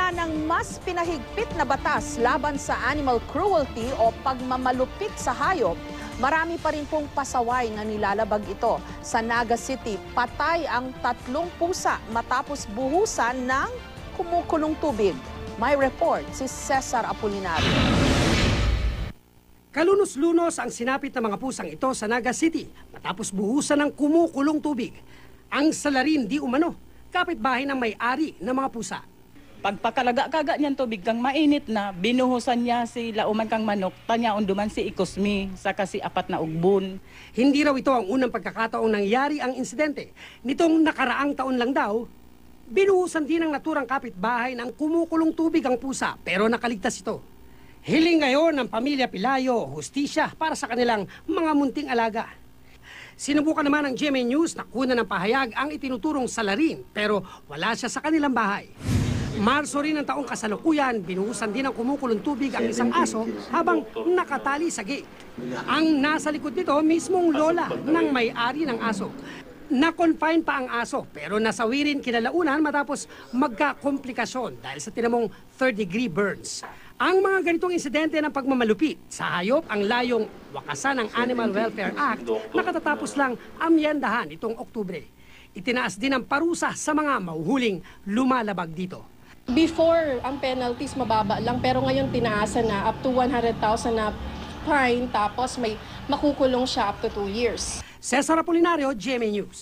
kabila ng mas pinahigpit na batas laban sa animal cruelty o pagmamalupit sa hayop, marami pa rin pong pasaway na nilalabag ito. Sa Naga City, patay ang 3 pusa matapos buhusan ng kumukulong tubig. May report si Cesar Apolinario. Kalunos-lunos ang sinapit ng mga pusang ito sa Naga City matapos buhusan ng kumukulong tubig. Ang salarin di umano, kapitbahay ng may-ari ng mga pusa. Pagpakalaga-kaga niyan tubig kang mainit na, binuhusan niya si lauman kang manok, tanya unduman si ikusmi, saka si 4 na ugbon. Hindi raw ito ang unang pagkakataong nangyari ang insidente. Nitong nakaraang taon lang daw, binuhusan din ng naturang kapitbahay ng kumukulong tubig ang pusa, pero nakaligtas ito. Hiling ngayon ng pamilya Pilayo, hustisya para sa kanilang mga munting alaga. Sinubukan naman ng GMA News na kuna ng pahayag ang itinuturong salarin, pero wala siya sa kanilang bahay. Marso rin ng taong kasalukuyan, binuhusan din ng kumukulong tubig ang isang aso habang nakatali sa gate. Ang nasa likod nito mismong lola ng may-ari ng aso. Na-confine pa ang aso pero nasawi rin kinalaunan matapos magkakomplikasyon dahil sa tinamong 3rd-degree burns. Ang mga ganitong insidente ng pagmamalupit sa hayop ang layong wakasan ng Animal Welfare Act na katatapos lang amyendahan itong Oktubre. Itinaas din ang parusa sa mga mahuhuling lumalabag dito. Before, ang penalties mababa lang, pero ngayon tinaasan na up to 100,000 na fine, tapos may makukulong siya up to 2 years. Cesar Apolinario, GMA News.